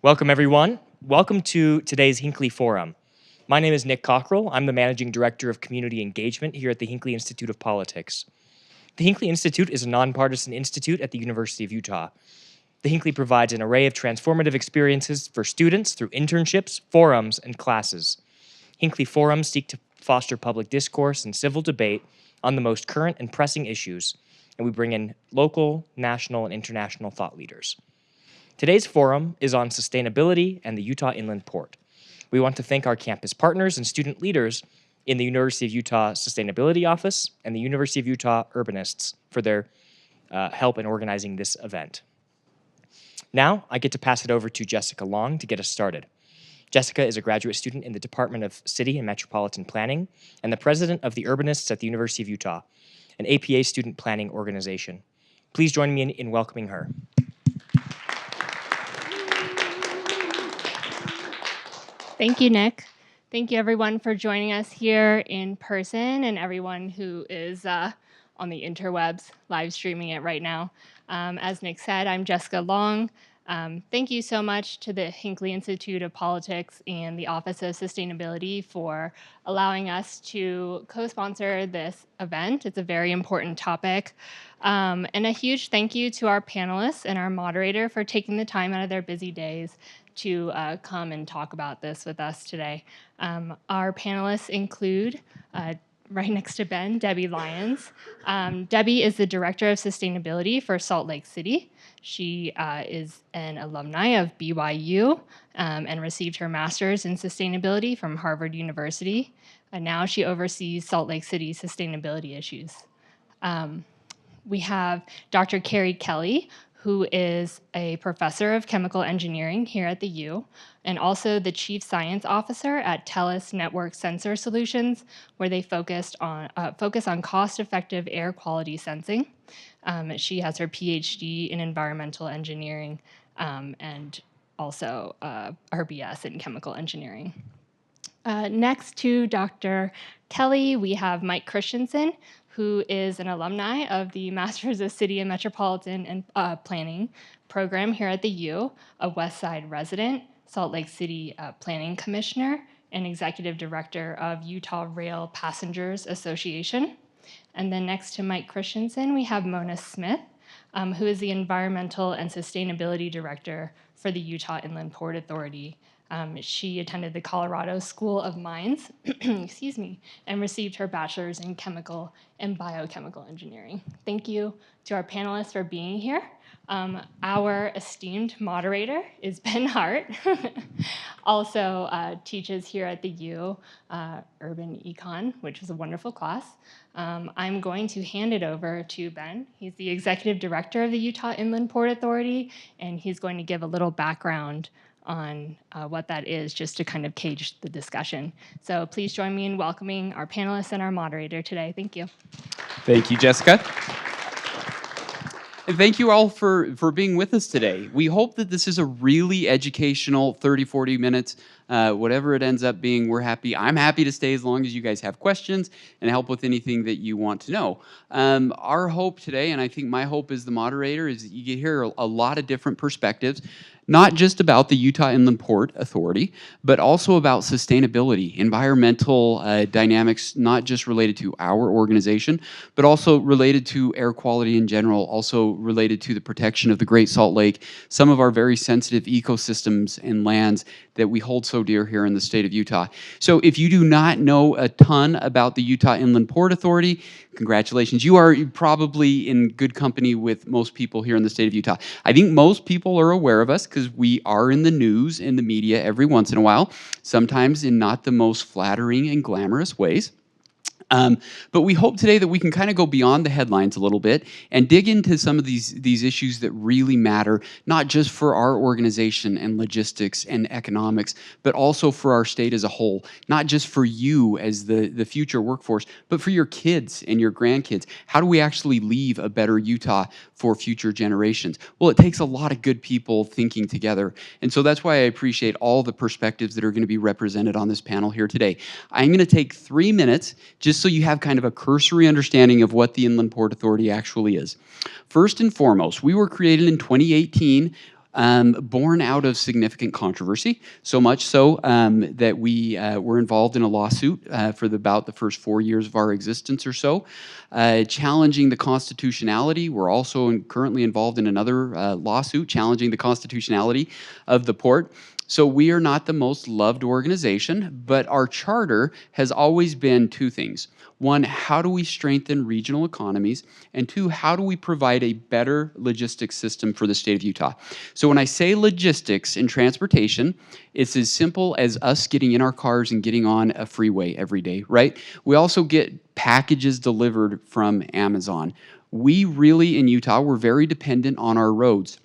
Welcome, everyone. Welcome to today's Hinckley Forum. My name is Nick Cockrell. I'm the Managing Director of Community Engagement here at the Hinckley Institute of Politics. The Hinckley Institute is a nonpartisan institute at the University of Utah. The Hinckley provides an array of transformative experiences for students through internships, forums, and classes. Hinckley Forums seek to foster public discourse and civil debate on the most current and pressing issues, and we bring in local, national, and international thought leaders. Today's forum is on sustainability and the Utah Inland Port. We want to thank our campus partners and student leaders in the University of Utah Sustainability Office and the University of Utah Urbanists for their help in organizing this event. Now, I get to pass it over to Jessica Long to get us started. Jessica is a graduate student in the Department of City and Metropolitan Planning and the president of the Urbanists at the University of Utah, an APA student planning organization. Please join me in welcoming her. Thank you, Nick. Thank you, everyone, for joining us here in person and everyone who is on the interwebs live streaming it right now. As Nick said, I'm Jessica Long. Thank you so much to the Hinckley Institute of Politics and the Office of Sustainability for allowing us to co-sponsor this event. It's a very important topic. And a huge thank you to our panelists and our moderator for taking the time out of their busy days to come and talk about this with us today. Our panelists include, right next to Ben, Debbie Lyons. Debbie is the Director of Sustainability for Salt Lake City. She is an alumni of BYU and received her master's in sustainability from Harvard University. And now she oversees Salt Lake City sustainability issues. We have Dr. Carrie Kelly, who is a professor of chemical engineering here at the U, and also the chief science officer at TELUS Network Sensor Solutions, where they focus on cost-effective air quality sensing. She has her PhD in environmental engineering and also her BS in chemical engineering. Next to Dr. Kelly, we have Mike Christensen, who is an alumni of the Masters of City and Metropolitan Planning program here at the U, a West Side resident, Salt Lake City Planning Commissioner, and Executive Director of Utah Rail Passengers Association. And then next to Mike Christensen, we have Mona Smith, who is the Environmental and Sustainability Director for the Utah Inland Port Authority. She attended the Colorado School of Mines, excuse me, and received her bachelor's in chemical and biochemical engineering. Thank you to our panelists for being here. Our esteemed moderator is Ben Hart, also teaches here at the U Urban Econ, which was a wonderful class. I'm going to hand it over to Ben. He's the Executive Director of the Utah Inland Port Authority, and he's going to give a little background on what that is, just to kind of cage the discussion. So please join me in welcoming our panelists and our moderator today. Thank you. Thank you, Jessica. And thank you all for being with us today. We hope that this is a really educational 30, 40 minutes, whatever it ends up being, we're happy. I'm happy to stay as long as you guys have questions and help with anything that you want to know. Our hope today, and I think my hope as the moderator, is that you get hear a lot of different perspectives, not just about the Utah Inland Port Authority, but also about sustainability, environmental dynamics, not just related to our organization, but also related to air quality in general, also related to the protection of the Great Salt Lake, some of our very sensitive ecosystems and lands that we hold so dear here in the state of Utah. So if you do not know a ton about the Utah Inland Port Authority, congratulations. You are probably in good company with most people here in the state of Utah. I think most people are aware of us because we are in the news and the media every once in a while, sometimes in not the most flattering and glamorous ways. But we hope today that we can kind of go beyond the headlines a little bit and dig into some of these issues that really matter, not just for our organization and logistics and economics, but also for our state as a whole, not just for you as the future workforce, but for your kids and your grandkids. How do we actually leave a better Utah for future generations? Well, it takes a lot of good people thinking together. And so that's why I appreciate all the perspectives that are going to be represented on this panel here today. I'm going to take 3 minutes just so you have kind of a cursory understanding of what the Inland Port Authority actually is. First and foremost, we were created in 2018 born out of significant controversy, so much so that we were involved in a lawsuit for about the first 4 years of our existence or so, challenging the constitutionality. We're also currently involved in another lawsuit challenging the constitutionality of the port. So we are not the most loved organization, but our charter has always been two things. One, how do we strengthen regional economies? And two, how do we provide a better logistics system for the state of Utah? So when I say logistics in transportation, it's as simple as us getting in our cars and getting on a freeway every day, right? We also get packages delivered from Amazon. We really, in Utah, we're very dependent on our roads.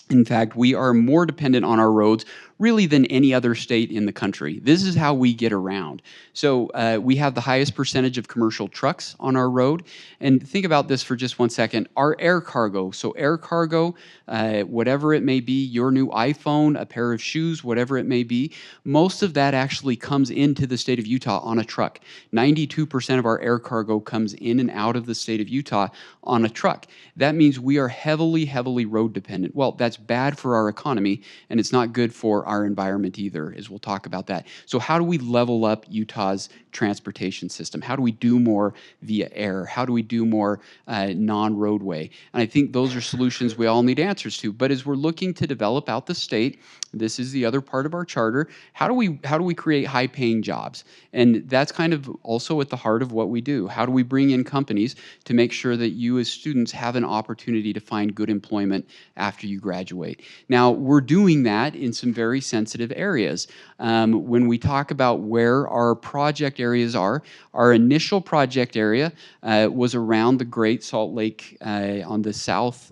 In fact, we are more dependent on our roads really than any other state in the country. This is how we get around. So we have the highest percentage of commercial trucks on our road. And think about this for just 1 second. Our air cargo, so air cargo, whatever it may be, your new iPhone, a pair of shoes, whatever it may be, most of that actually comes into the state of Utah on a truck. 92% of our air cargo comes in and out of the state of Utah on a truck. That means we are heavily, heavily road dependent. Well, that's bad for our economy, and it's not good for our environment either, as we'll talk about that. So how do we level up Utah's transportation system? How do we do more via air? How do we do more non-roadway? And I think those are solutions we all need answers to. But as we're looking to develop out the state, this is the other part of our charter. How do we create high-paying jobs? And that's kind of also at the heart of what we do. How do we bring in companies to make sure that you as students have an opportunity to find good employment after you graduate? Now, we're doing that in some very sensitive areas. When we talk about where our project areas are, our initial project area was around the Great Salt Lake on the southeast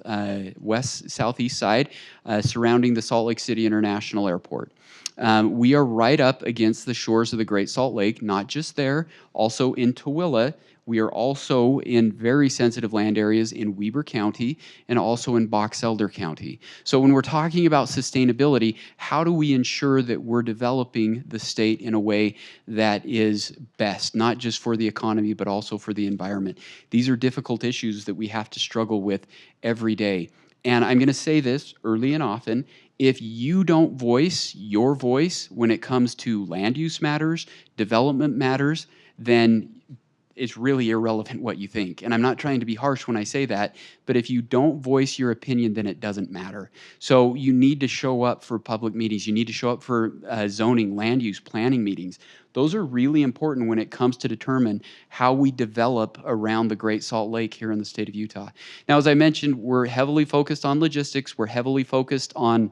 side, surrounding the Salt Lake City International Airport. We are right up against the shores of the Great Salt Lake, not just there, also in Tooele. We are also in very sensitive land areas in Weber County and also in Box Elder County. So when we're talking about sustainability, how do we ensure that we're developing the state in a way that is best, not just for the economy, but also for the environment? These are difficult issues that we have to struggle with every day. And I'm going to say this early and often, if you don't voice your voice when it comes to land use matters, development matters, then it's really irrelevant what you think. And I'm not trying to be harsh when I say that, but if you don't voice your opinion, then it doesn't matter. So you need to show up for public meetings. You need to show up for zoning, land use, planning meetings. Those are really important when it comes to determine how we develop around the Great Salt Lake here in the state of Utah. Now, as I mentioned, we're heavily focused on logistics. We're heavily focused on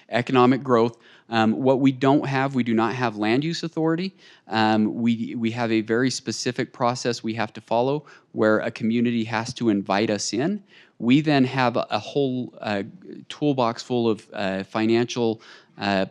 economic growth. What we don't have, we do not have land use authority. We have a very specific process we have to follow where a community has to invite us in. We then have a whole toolbox full of financial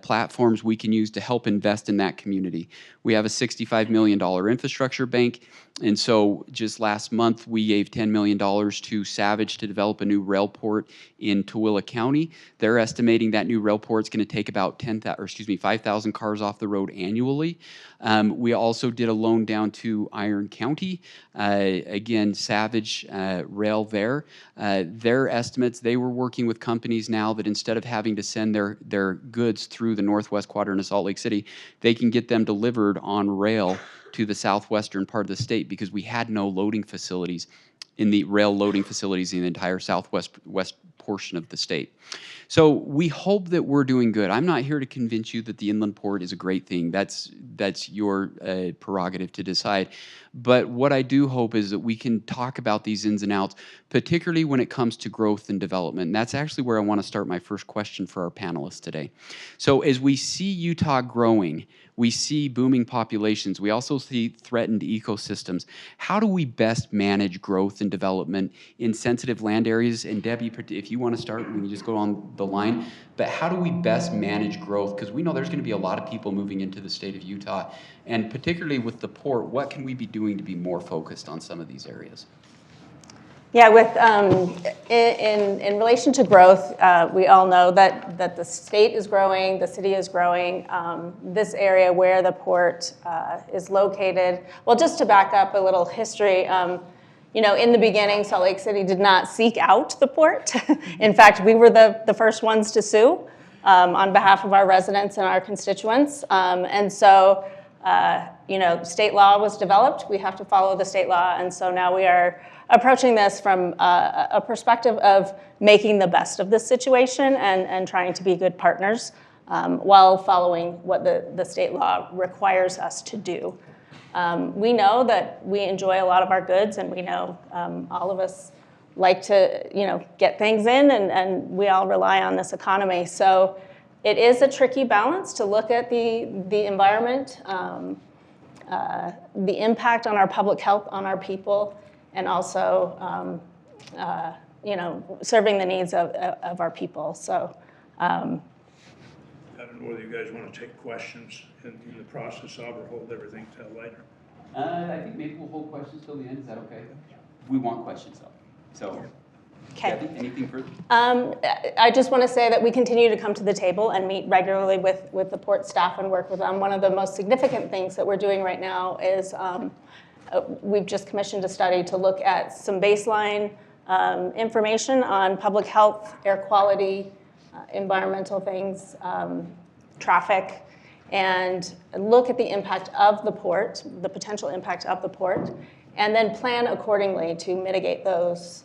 platforms we can use to help invest in that community. We have a $65 million infrastructure bank, and so just last month we gave $10 million to Savage to develop a new rail port in Tooele County. They're estimating that new rail port is going to take about 5,000 cars off the road annually. We also did a loan down to Iron County. Again, Savage Rail there. Their estimates, they were working with companies now that instead of having to send their goods through the northwest quadrant of Salt Lake City, they can get them delivered on rail to the southwestern part of the state because we had no loading facilities in the rail loading facilities in the entire southwest portion of the state. So we hope that we're doing good. I'm not here to convince you that the inland port is a great thing. That's your prerogative to decide. But what I do hope is that we can talk about these ins and outs, particularly when it comes to growth and development. And that's actually where I want to start my first question for our panelists today. So as we see Utah growing, we see booming populations. We also see threatened ecosystems. How do we best manage growth and development in sensitive land areas? And Debbie, if you want to start, we can just go on the line. But how do we best manage growth? Because we know there's going to be a lot of people moving into the state of Utah. And particularly with the port, what can we be doing to be more focused on some of these areas? Yeah, in relation to growth, we all know that the state is growing, the city is growing. This area where the port is located, well, just to back up a little history, In the beginning, Salt Lake City did not seek out the port. In fact, we were the first ones to sue on behalf of our residents and our constituents. And so, state law was developed. We have to follow the state law. And so now we are approaching this from a perspective of making the best of this situation and trying to be good partners while following what the state law requires us to do. We know that we enjoy a lot of our goods, and we know all of us like to, get things in, and we all rely on this economy. So it is a tricky balance to look at the environment, the impact on our public health, on our people, and also, serving the needs of our people. So. I don't know whether you guys want to take questions in the process of or hold everything till later. I think maybe we'll hold questions till the end. Is that okay? We want questions though. So, Okay. Debbie, anything further? I just want to say that we continue to come to the table and meet regularly with the port staff and work with them. One of the most significant things that we're doing right now is we've just commissioned a study to look at some baseline information on public health, air quality, environmental things, traffic, and look at the impact of the port, the potential impact of the port, and then plan accordingly to mitigate those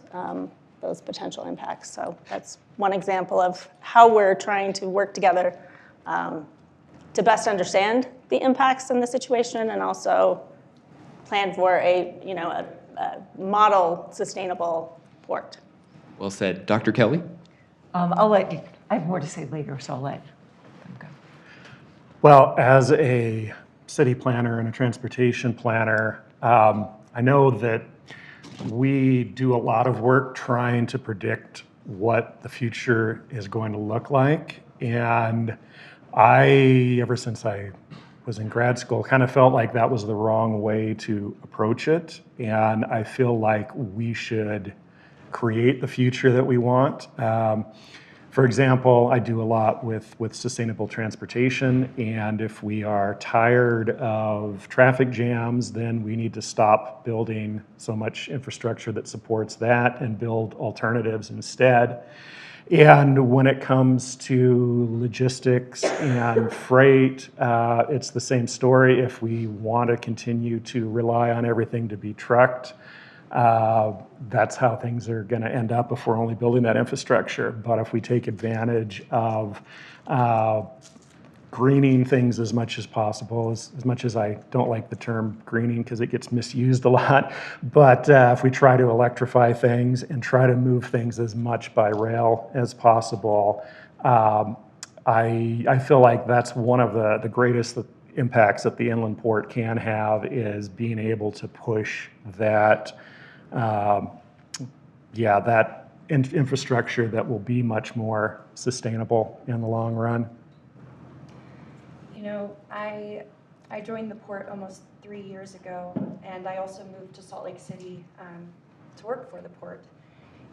potential impacts. So that's one example of how we're trying to work together to best understand the impacts in the situation and also plan for a model sustainable port. Well said. Dr. Kelly? I'll let you, I have more to say later, so I'll let them go. Well, as a city planner and a transportation planner, I know that we do a lot of work trying to predict what the future is going to look like. And ever since I was in grad school, kind of felt like that was the wrong way to approach it. And I feel like we should create the future that we want. For example, I do a lot with sustainable transportation, and if we are tired of traffic jams, then we need to stop building so much infrastructure that supports that and build alternatives instead. And when it comes to logistics and freight, it's the same story. If we want to continue to rely on everything to be trucked, that's how things are going to end up if we're only building that infrastructure. But if we take advantage of greening things as much as possible, as much as I don't like the term greening because it gets misused a lot, but if we try to electrify things and try to move things as much by rail as possible, I feel like that's one of the greatest impacts that the inland port can have is being able to push that that infrastructure that will be much more sustainable in the long run. I joined the port almost 3 years ago, and I also moved to Salt Lake City to work for the port.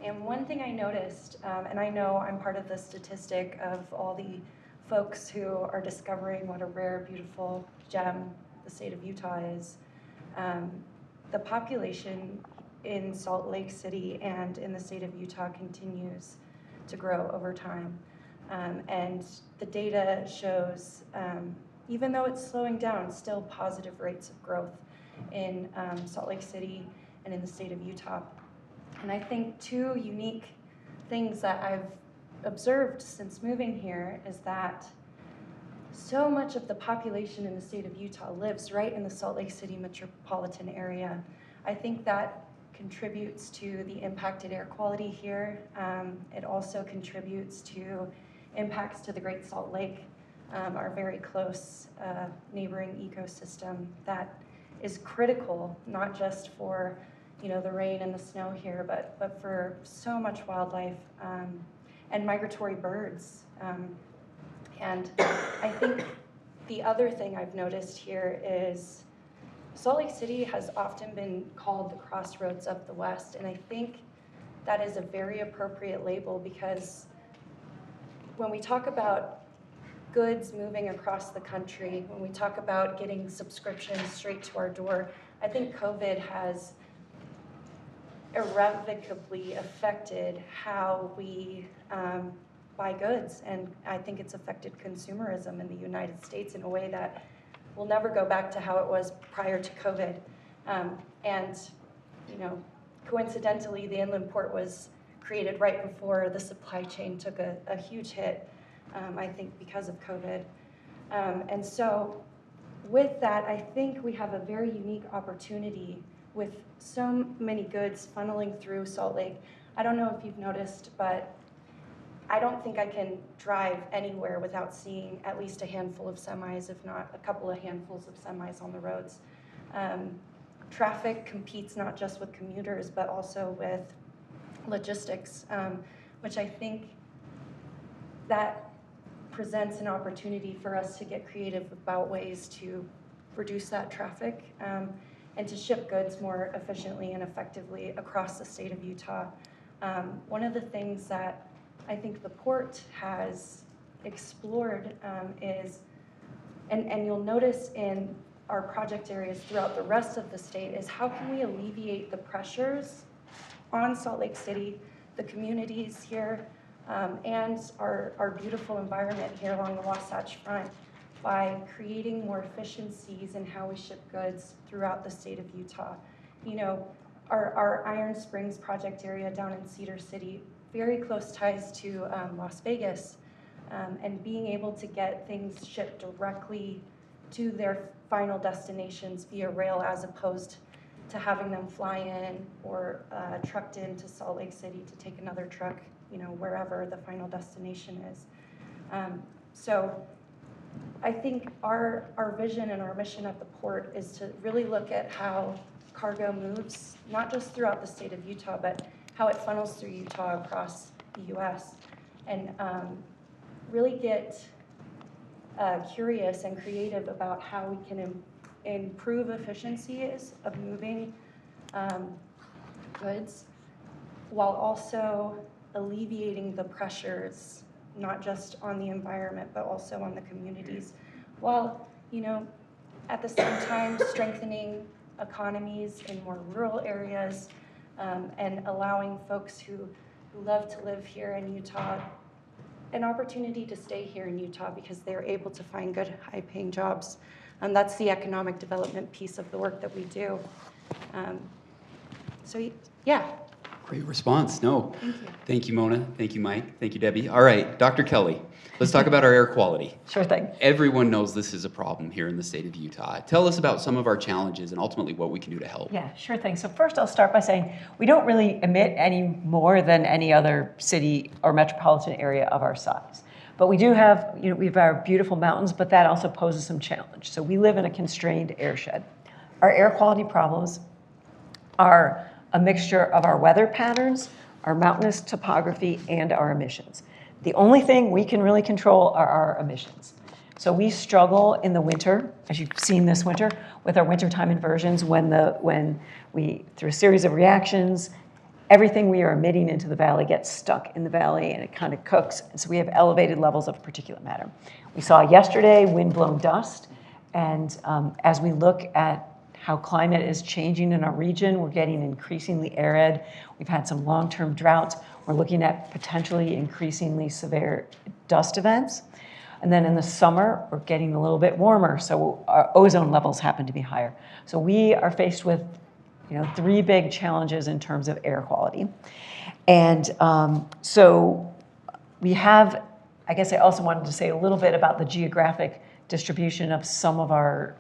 And one thing I noticed, and I know I'm part of the statistic of all the folks who are discovering what a rare, beautiful gem the state of Utah is, the population in Salt Lake City and in the state of Utah continues to grow over time. And the data shows, even though it's slowing down, still positive rates of growth in Salt Lake City and in the state of Utah. And I think two unique things that I've observed since moving here is that so much of the population in the state of Utah lives right in the Salt Lake City metropolitan area. I think that contributes to the impacted air quality here. It also contributes to impacts to the Great Salt Lake, our very close neighboring ecosystem that is critical, not just for the rain and the snow here, but for so much wildlife and migratory birds. And I think the other thing I've noticed here is Salt Lake City has often been called the crossroads of the West, and I think that is a very appropriate label because when we talk about goods moving across the country, when we talk about getting subscriptions straight to our door, I think COVID has irrevocably affected how we buy goods. And I think it's affected consumerism in the United States in a way that will never go back to how it was prior to COVID. And, you know, coincidentally, the inland port was created right before the supply chain took a huge hit, I think because of COVID. And so with that, I think we have a very unique opportunity with so many goods funneling through Salt Lake. I don't know if you've noticed, but I don't think I can drive anywhere without seeing at least a handful of semis, if not a couple of handfuls of semis on the roads. Traffic competes not just with commuters, but also with logistics, which I think that presents an opportunity for us to get creative about ways to reduce that traffic and to ship goods more efficiently and effectively across the state of Utah. One of the things that I think the port has explored is, and you'll notice in our project areas throughout the rest of the state, is how can we alleviate the pressures on Salt Lake City, the communities here, and our beautiful environment here along the Wasatch Front by creating more efficiencies in how we ship goods throughout the state of Utah. You know, our Iron Springs project area down in Cedar City, very close ties to Las Vegas, and being able to get things shipped directly to their final destinations via rail as opposed to having them fly in or trucked into Salt Lake City to take another truck, you know, wherever the final destination is. So I think our vision and our mission at the port is to really look at how cargo moves, not just throughout the state of Utah, but how it funnels through Utah across the US, and really get curious and creative about how we can improve efficiencies of moving goods while also alleviating the pressures, not just on the environment, but also on the communities, while, you know, at the same time strengthening economies in more rural areas and allowing folks who love to live here in Utah an opportunity to stay here in Utah because they're able to find good, high-paying jobs. That's the economic development piece of the work that we do. So, yeah. Great response. No. Thank you. Thank you, Mona. Thank you, Mike. Thank you, Debbie. All right, Dr. Kelly, let's talk about our air quality. Sure thing. Everyone knows this is a problem here in the state of Utah. Tell us about some of our challenges and ultimately what we can do to help. Yeah, sure thing. So first I'll start by saying we don't really emit any more than any other city or metropolitan area of our size. But we do have, you know, we have our beautiful mountains, but that also poses some challenge. So we live in a constrained airshed. Our air quality problems are a mixture of our weather patterns, our mountainous topography, and our emissions. The only thing we can really control are our emissions. So we struggle in the winter, as you've seen this winter, with our wintertime inversions when we, through a series of reactions, everything we are emitting into the valley gets stuck in the valley and it kind of cooks. And so we have elevated levels of particulate matter. We saw yesterday wind-blown dust, and as we look at how climate is changing in our region, we're getting increasingly arid. We've had some long-term droughts. We're looking at potentially increasingly severe dust events. And then in the summer, we're getting a little bit warmer, so our ozone levels happen to be higher. So we are faced with, you know, three big challenges in terms of air quality. And so we have, I guess I also wanted to say a little bit about the geographic distribution of some of our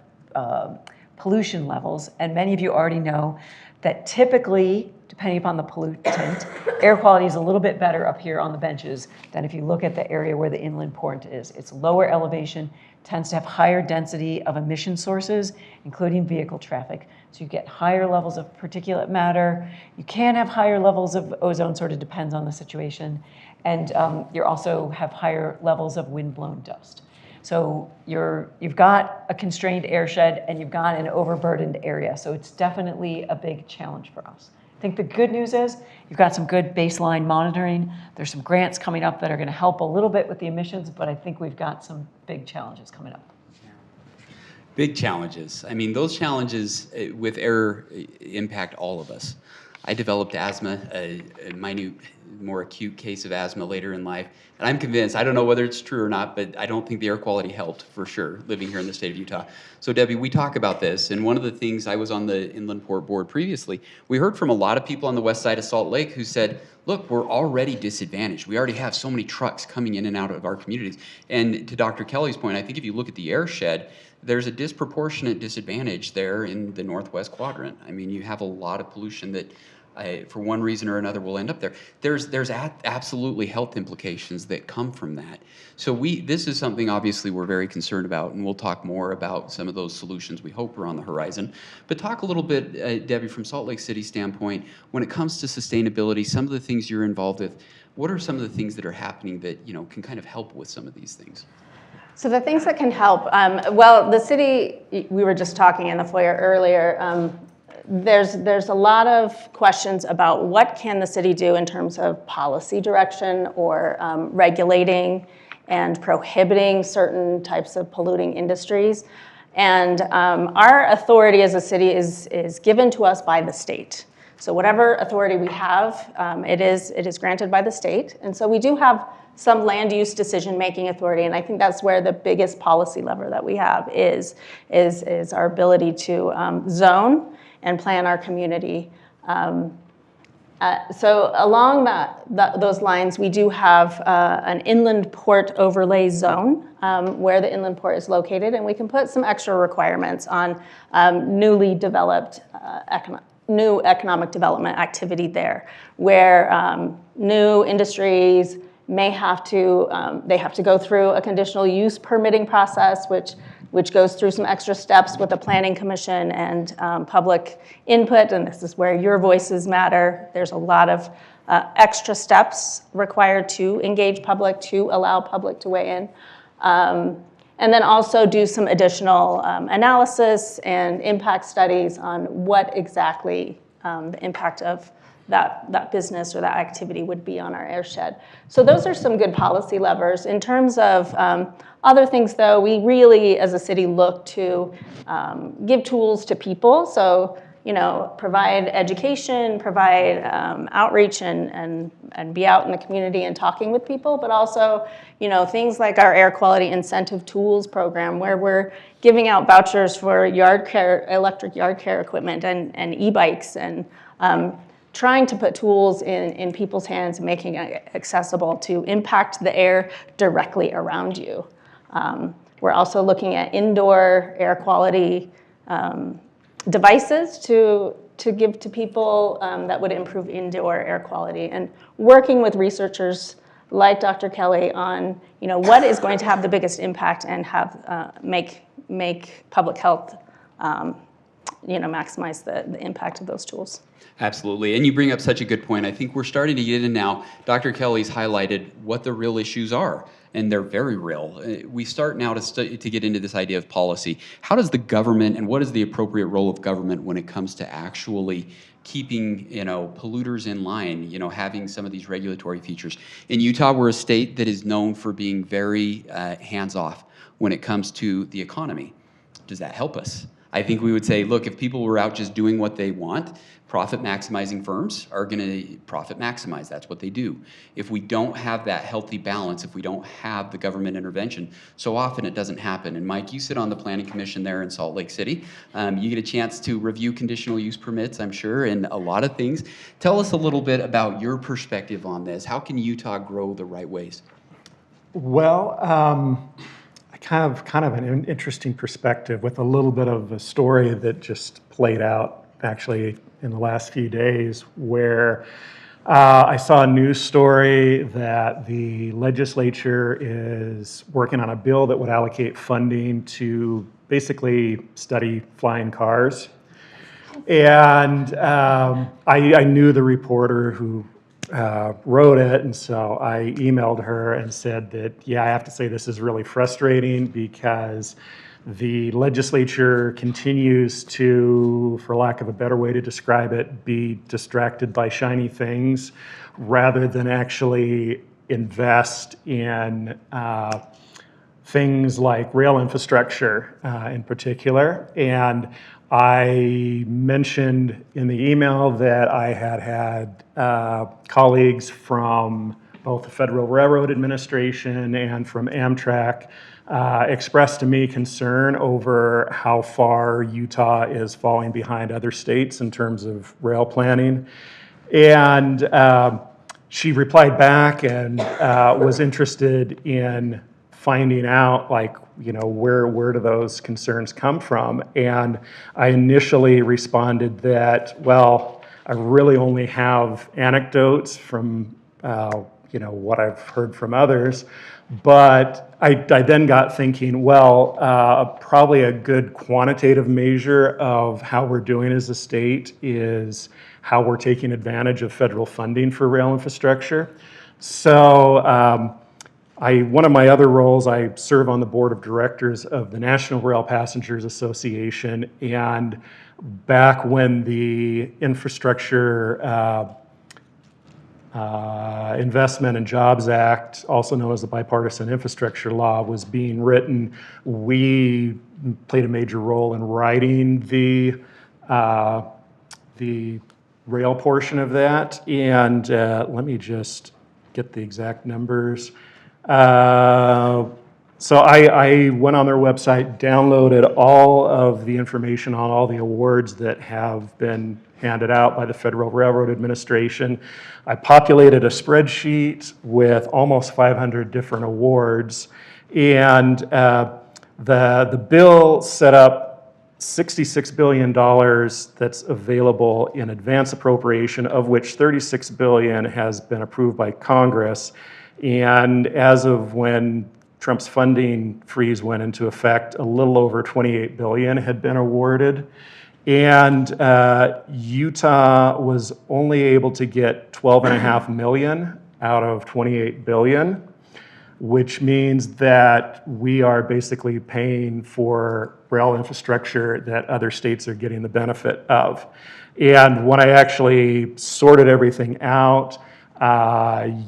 pollution levels. And many of you already know that typically, depending upon the pollutant, air quality is a little bit better up here on the benches than if you look at the area where the inland port is. It's lower elevation, tends to have higher density of emission sources, including vehicle traffic. So you get higher levels of particulate matter. You can have higher levels of ozone, sort of depends on the situation. And you also have higher levels of wind-blown dust. So you've got a constrained airshed and you've got an overburdened area. So it's definitely a big challenge for us. I think the good news is you've got some good baseline monitoring. There's some grants coming up that are going to help a little bit with the emissions, but I think we've got some big challenges coming up. Big challenges. I mean, those challenges with air impact all of us. I developed asthma, a minute, more acute case of asthma later in life. And I'm convinced, I don't know whether it's true or not, but I don't think the air quality helped for sure living here in the state of Utah. So Debbie, we talk about this, and one of the things, I was on the Inland Port Board previously, we heard from a lot of people on the west side of Salt Lake who said, look, we're already disadvantaged. We already have so many trucks coming in and out of our communities. And to Dr. Kelly's point, I think if you look at the airshed, there's a disproportionate disadvantage there in the northwest quadrant. I mean, you have a lot of pollution that for one reason or another will end up there. There's absolutely health implications that come from that. So this is something obviously we're very concerned about, and we'll talk more about some of those solutions we hope are on the horizon. But talk a little bit, Debbie, from Salt Lake City standpoint, when it comes to sustainability, some of the things you're involved with, what are some of the things that are happening that can kind of help with some of these things? So the things that can help, well, the city, we were just talking in the foyer earlier, there's a lot of questions about what can the city do in terms of policy direction or regulating and prohibiting certain types of polluting industries. And our authority as a city is given to us by the state. So whatever authority we have, it is granted by the state. And so we do have some land use decision-making authority, and I think that's where the biggest policy lever that we have is our ability to zone and plan our community. So along those lines, we do have an inland port overlay zone where the inland port is located, and we can put some extra requirements on newly developed new economic development activity there, where new industries may have to, they have to go through a conditional use permitting process, which goes through some extra steps with the Planning Commission and public input, and this is where your voices matter. There's a lot of extra steps required to engage public, to allow public to weigh in. And then also do some additional analysis and impact studies on what exactly the impact of that business or that activity would be on our airshed. So those are some good policy levers. In terms of other things, though, we really, as a city, look to give tools to people. So, provide education, provide outreach, and be out in the community and talking with people. But also, things like our Air Quality Incentive Tools program, where we're giving out vouchers for electric yard care equipment and e-bikes, and trying to put tools in people's hands and making it accessible to impact the air directly around you. We're also looking at indoor air quality devices to give to people that would improve indoor air quality, and working with researchers like Dr. Kelly on what is going to have the biggest impact and have make public health maximize the impact of those tools. Absolutely, and you bring up such a good point. I think we're starting to get in now. Dr. Kelly's highlighted what the real issues are, and they're very real. We start now to get into this idea of policy. How does the government, and what is the appropriate role of government when it comes to actually keeping polluters in line, having some of these regulatory features? In Utah, we're a state that is known for being very hands-off when it comes to the economy. Does that help us? I think we would say, look, if people were out just doing what they want, profit-maximizing firms are going to profit maximize. That's what they do. If we don't have that healthy balance, if we don't have the government intervention, so often it doesn't happen. And Mike, you sit on the Planning Commission there in Salt Lake City. You get a chance to review conditional use permits, I'm sure, and a lot of things. Tell us a little bit about your perspective on this. How can Utah grow the right ways? Well, kind of an interesting perspective with a little bit of a story that just played out actually in the last few days, where I saw a news story that the legislature is working on a bill that would allocate funding to basically study flying cars. And I knew the reporter who wrote it, and so I emailed her and said that, yeah, I have to say this is really frustrating because the legislature continues to, for lack of a better way to describe it, be distracted by shiny things rather than actually invest in things like rail infrastructure in particular. And I mentioned in the email that I had colleagues from both the Federal Railroad Administration and from Amtrak expressed to me concern over how far Utah is falling behind other states in terms of rail planning. And she replied back and was interested in finding out, like, where do those concerns come from? And I initially responded that, well, I really only have anecdotes from, what I've heard from others. But I then got thinking, well, probably a good quantitative measure of how we're doing as a state is how we're taking advantage of federal funding for rail infrastructure. So one of my other roles, I serve on the board of directors of the National Rail Passengers Association. And back when the Infrastructure Investment and Jobs Act, also known as the Bipartisan Infrastructure Law, was being written, we played a major role in writing the rail portion of that. And let me just get the exact numbers. So I went on their website, downloaded all of the information on all the awards that have been handed out by the Federal Railroad Administration. I populated a spreadsheet with almost 500 different awards, and the bill set up $66 billion that's available in advance appropriation, of which $36 billion has been approved by Congress. And as of when Trump's funding freeze went into effect, a little over $28 billion had been awarded. And Utah was only able to get $12.5 million out of $28 billion, which means that we are basically paying for rail infrastructure that other states are getting the benefit of. And when I actually sorted everything out,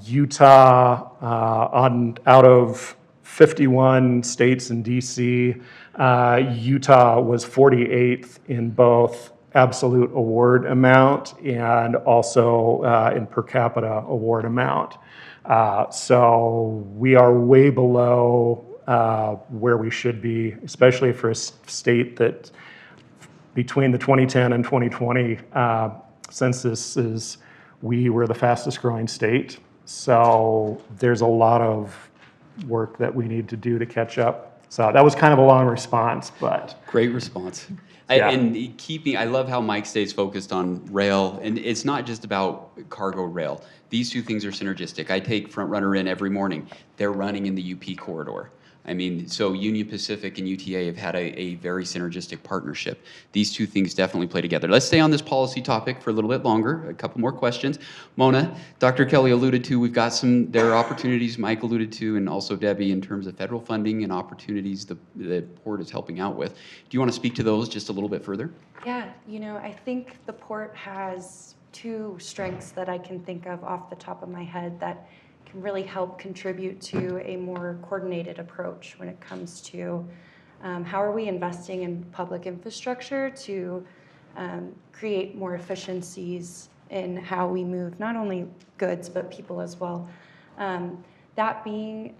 Utah, out of 51 states in DC, Utah was 48th in both absolute award amount and also in per capita award amount. So we are way below where we should be, especially for a state that between the 2010 and 2020 censuses, we were the fastest growing state. So there's a lot of work that we need to do to catch up. So that was kind of a long response, but. Great response. Yeah. I love how Mike stays focused on rail, and it's not just about cargo rail. These two things are synergistic. I take Front Runner in every morning. They're running in the UP corridor. I mean, so Union Pacific and UTA have had a very synergistic partnership. These two things definitely play together. Let's stay on this policy topic for a little bit longer. A couple more questions. Mona, Dr. Kelly alluded to, there are opportunities Mike alluded to, and also Debbie, in terms of federal funding and opportunities the port is helping out with. Do you want to speak to those just a little bit further? Yeah, I think the port has two strengths that I can think of off the top of my head that can really help contribute to a more coordinated approach when it comes to how are we investing in public infrastructure to create more efficiencies in how we move not only goods but people as well. That being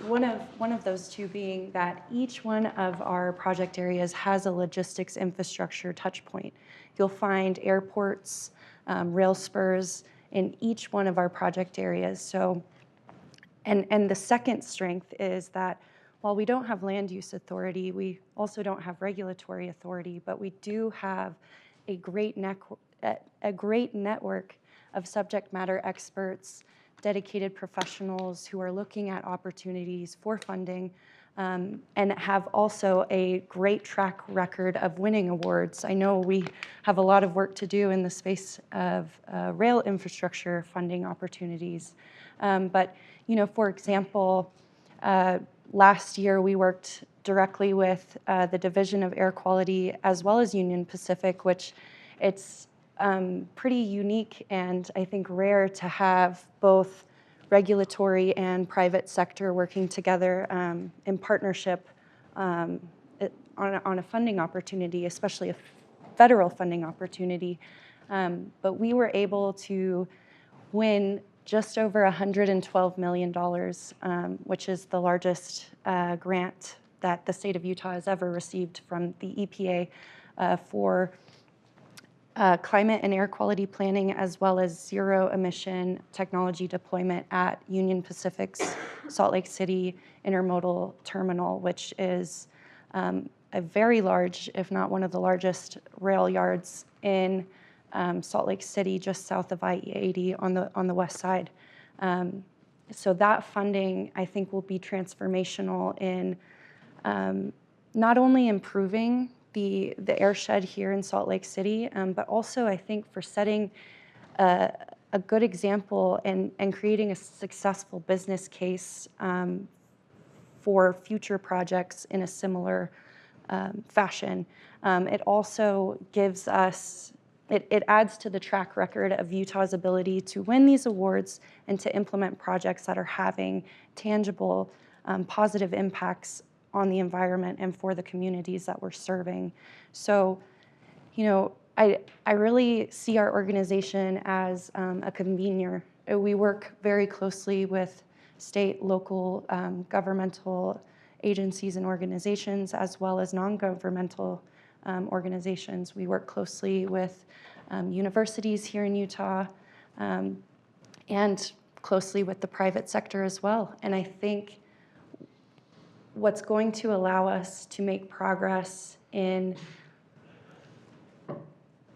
one of those two being that each one of our project areas has a logistics infrastructure touch point. You'll find airports, rail spurs in each one of our project areas. So, and the second strength is that while we don't have land use authority, we also don't have regulatory authority, but we do have a great network of subject matter experts, dedicated professionals who are looking at opportunities for funding, and have also a great track record of winning awards. I know we have a lot of work to do in the space of rail infrastructure funding opportunities. But, for example, last year we worked directly with the Division of Air Quality as well as Union Pacific, which it's pretty unique and I think rare to have both regulatory and private sector working together in partnership on a funding opportunity, especially federal funding opportunity. But we were able to win just over $112 million, which is the largest grant that the state of Utah has ever received from the EPA for climate and air quality planning, as well as zero emission technology deployment at Union Pacific's Salt Lake City Intermodal Terminal, which is a very large, if not one of the largest rail yards in Salt Lake City, just south of I-80 on the west side. So that funding, I think, will be transformational in not only improving the airshed here in Salt Lake City, but also I think for setting a good example and creating a successful business case for future projects in a similar fashion. It also gives us, it adds to the track record of Utah's ability to win these awards and to implement projects that are having tangible, positive impacts on the environment and for the communities that we're serving. So, you know, I really see our organization as a convener. We work very closely with state, local, governmental agencies and organizations, as well as non-governmental organizations. We work closely with universities here in Utah and closely with the private sector as well. And I think what's going to allow us to make progress in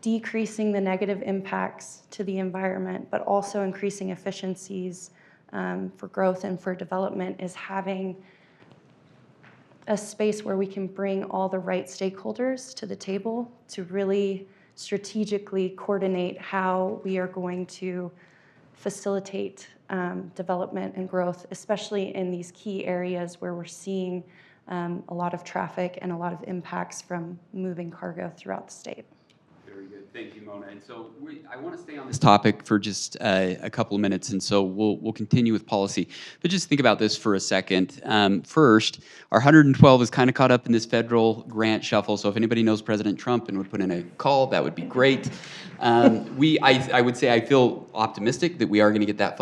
decreasing the negative impacts to the environment, but also increasing efficiencies for growth and for development is having a space where we can bring all the right stakeholders to the table to really strategically coordinate how we are going to facilitate development and growth, especially in these key areas where we're seeing a lot of traffic and a lot of impacts from moving cargo throughout the state. Very good. Thank you, Mona. And so I want to stay on this topic for just a couple of minutes, and so we'll continue with policy. But just think about this for a second. First, our 112 is kind of caught up in this federal grant shuffle, so if anybody knows President Trump and would put in a call, that would be great. I would say I feel optimistic that we are going to get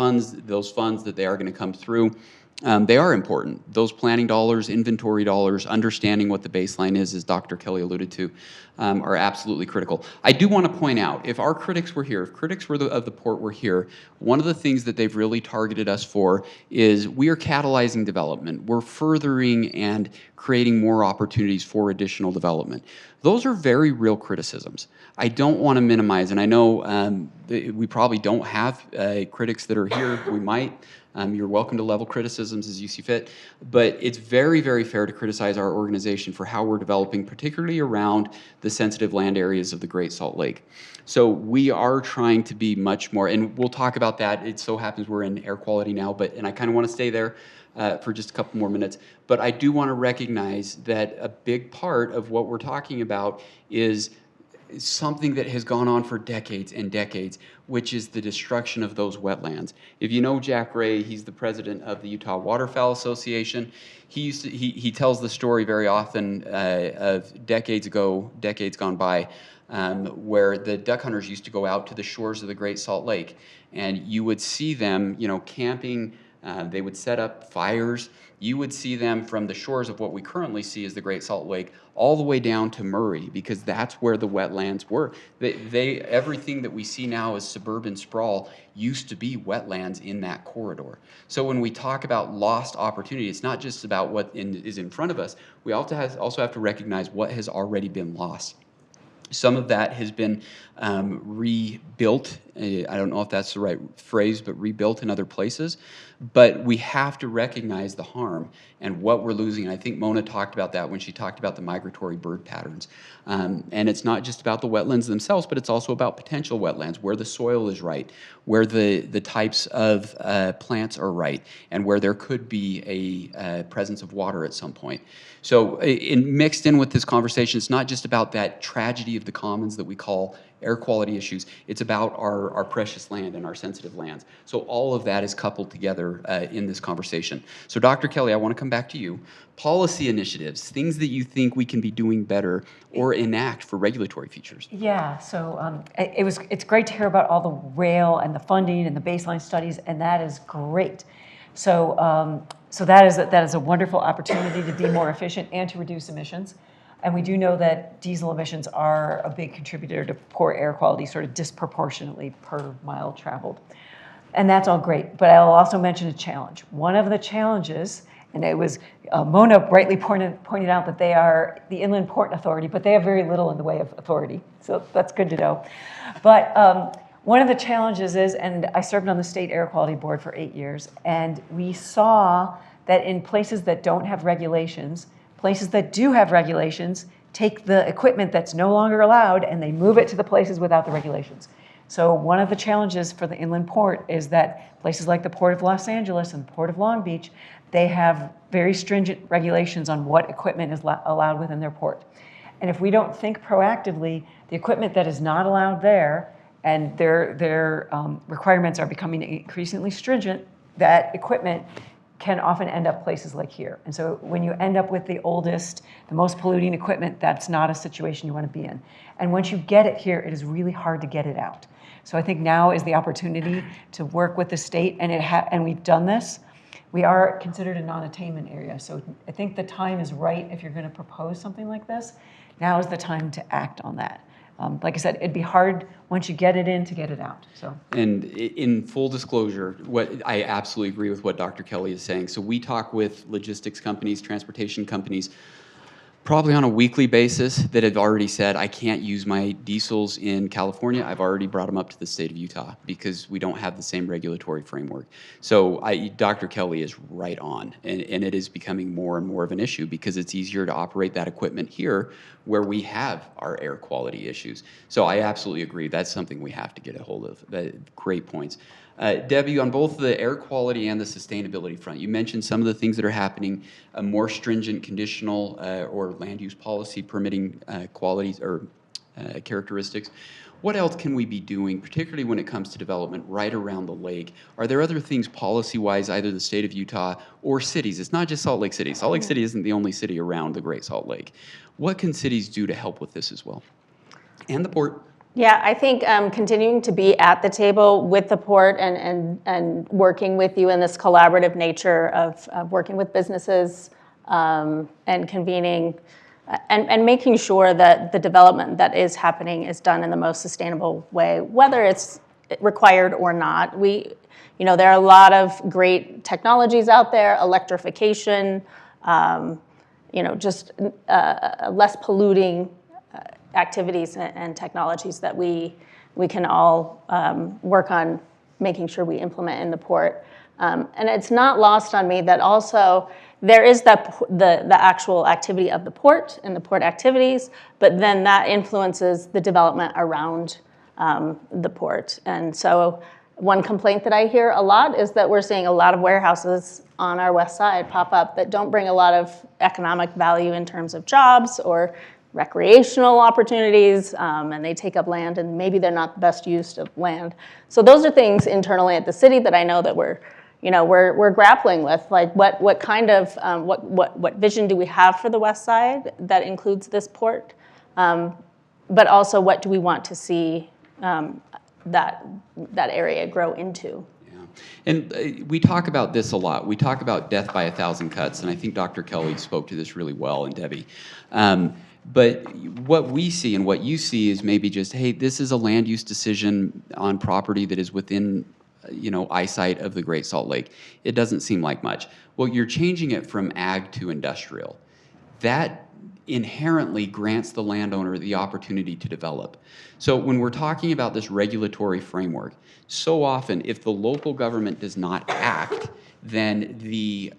those funds, that they are going to come through. They are important. Those planning dollars, inventory dollars, understanding what the baseline is, as Dr. Kelly alluded to, are absolutely critical. I do want to point out, if our critics were here, if critics of the port were here, one of the things that they've really targeted us for is we are catalyzing development. We're furthering and creating more opportunities for additional development. Those are very real criticisms. I don't want to minimize, and I know we probably don't have critics that are here. We might. You're welcome to level criticisms as you see fit, but it's very, very fair to criticize our organization for how we're developing, particularly around the sensitive land areas of the Great Salt Lake. So we are trying to be much more, and we'll talk about that. It so happens we're in air quality now, and I kind of want to stay there for just a couple more minutes. But I do want to recognize that a big part of what we're talking about is something that has gone on for decades and decades, which is the destruction of those wetlands. If you know Jack Ray, he's the president of the Utah Waterfowl Association. He tells the story very often of decades gone by, where the duck hunters used to go out to the shores of the Great Salt Lake, and you would see them, camping. They would set up fires. You would see them from the shores of what we currently see as the Great Salt Lake all the way down to Murray, because that's where the wetlands were. Everything that we see now as suburban sprawl used to be wetlands in that corridor. So when we talk about lost opportunity, it's not just about what is in front of us. We also have to recognize what has already been lost. Some of that has been rebuilt. I don't know if that's the right phrase, but rebuilt in other places. But we have to recognize the harm and what we're losing. And I think Mona talked about that when she talked about the migratory bird patterns. And it's not just about the wetlands themselves, but it's also about potential wetlands, where the soil is right, where the types of plants are right, and where there could be a presence of water at some point. So mixed in with this conversation, it's not just about that tragedy of the commons that we call air quality issues. It's about our precious land and our sensitive lands. So all of that is coupled together in this conversation. So Dr. Kelly, I want to come back to you. Policy initiatives, things that you think we can be doing better or enact for regulatory features. Yeah, so it's great to hear about all the rail and the funding and the baseline studies, and that is great. So so that is a wonderful opportunity to be more efficient and to reduce emissions. And we do know that diesel emissions are a big contributor to poor air quality, sort of disproportionately per mile traveled. And that's all great, but I'll also mention a challenge. One of the challenges, and it was Mona rightly pointed out that they are the Inland Port Authority, but they have very little in the way of authority, so that's good to know. But one of the challenges is, and I served on the State Air Quality Board for 8 years, and we saw that in places that don't have regulations, places that do have regulations take the equipment that's no longer allowed and they move it to the places without the regulations. So one of the challenges for the inland port is that places like the Port of Los Angeles and the Port of Long Beach, they have very stringent regulations on what equipment is allowed within their port. And if we don't think proactively, the equipment that is not allowed there and their requirements are becoming increasingly stringent, that equipment can often end up places like here. And so when you end up with the oldest, the most polluting equipment, that's not a situation you want to be in. And once you get it here, it is really hard to get it out. So I think now is the opportunity to work with the state, and we've done this. We are considered a non-attainment area, so I think the time is right if you're going to propose something like this. Now is the time to act on that. Like I said, it'd be hard once you get it in to get it out. So. And in full disclosure, I absolutely agree with what Dr. Kelly is saying. So we talk with logistics companies, transportation companies, probably on a weekly basis that have already said, I can't use my diesels in California. I've already brought them up to the state of Utah because we don't have the same regulatory framework. So Dr. Kelly is right on, and it is becoming more and more of an issue because it's easier to operate that equipment here where we have our air quality issues. So I absolutely agree. That's something we have to get a hold of. Great points. Debbie, on both the air quality and the sustainability front, you mentioned some of the things that are happening, a more stringent conditional or land use policy permitting qualities or characteristics. What else can we be doing, particularly when it comes to development right around the lake? Are there other things policy-wise, either the state of Utah or cities? It's not just Salt Lake City. Salt Lake City isn't the only city around the Great Salt Lake. What can cities do to help with this as well? And the port. Yeah, I think continuing to be at the table with the port and working with you in this collaborative nature of working with businesses and convening and making sure that the development that is happening is done in the most sustainable way, whether it's required or not. There are a lot of great technologies out there, electrification, just less polluting activities and technologies that we can all work on making sure we implement in the port. And it's not lost on me that also there is the actual activity of the port and the port activities, but then that influences the development around the port. And so one complaint that I hear a lot is that we're seeing a lot of warehouses on our west side pop up that don't bring a lot of economic value in terms of jobs or recreational opportunities, and they take up land, and maybe they're not the best use of land. So those are things internally at the city that I know that we're grappling with. Like what kind of what vision do we have for the west side that includes this port, but also what do we want to see that area grow into? And we talk about this a lot. We talk about death by 1,000 cuts, and I think Dr. Kelly spoke to this really well, and Debbie. But what we see and what you see is maybe just, hey, this is a land use decision on property that is within, eyesight of the Great Salt Lake. It doesn't seem like much. Well, you're changing it from ag to industrial. That inherently grants the landowner the opportunity to develop. So when we're talking about this regulatory framework, so often if the local government does not act, then the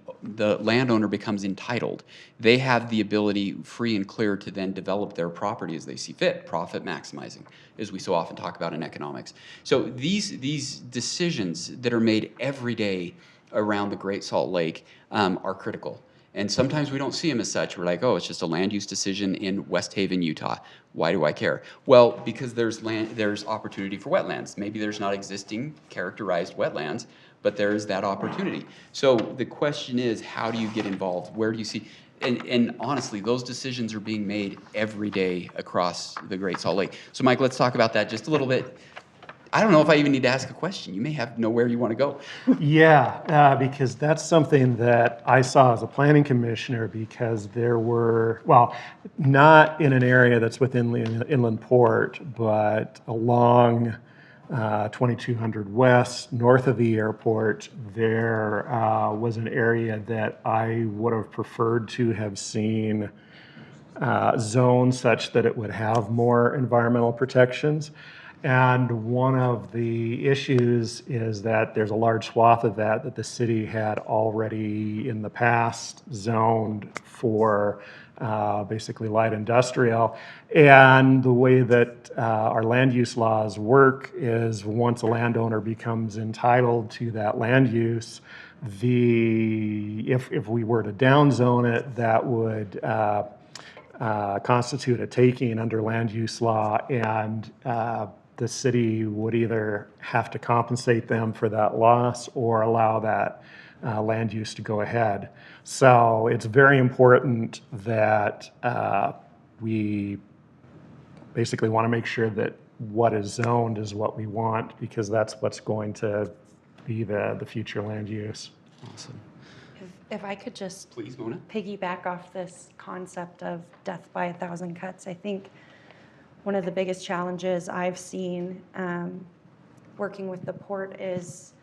landowner becomes entitled. They have the ability, free and clear, to then develop their property as they see fit, profit maximizing, as we so often talk about in economics. So these decisions that are made every day around the Great Salt Lake are critical. And sometimes we don't see them as such. We're like, oh, it's just a land use decision in West Haven, Utah. Why do I care? Well, because there's opportunity for wetlands. Maybe there's not existing characterized wetlands, but there's that opportunity. So the question is, how do you get involved? Where do you see? And honestly, those decisions are being made every day across the Great Salt Lake. So Mike, let's talk about that just a little bit. I don't know if I even need to ask a question. You may know where you want to go. Yeah, because that's something that I saw as a planning commissioner, because there were, well, not in an area that's within Inland Port, but along 2200 West, north of the airport, there was an area that I would have preferred to have seen zoned such that it would have more environmental protections. And one of the issues is that there's a large swath of that the city had already in the past zoned for basically light industrial. And the way that our land use laws work is once a landowner becomes entitled to that land use, if we were to downzone it, that would constitute a taking under land use law, and the city would either have to compensate them for that loss or allow that land use to go ahead. So it's very important that we basically want to make sure that what is zoned is what we want, because that's what's going to be the future land use. Awesome. If I could just Please, Mona. piggyback off this concept of death by 1,000 cuts, I think one of the biggest challenges I've seen working with the port is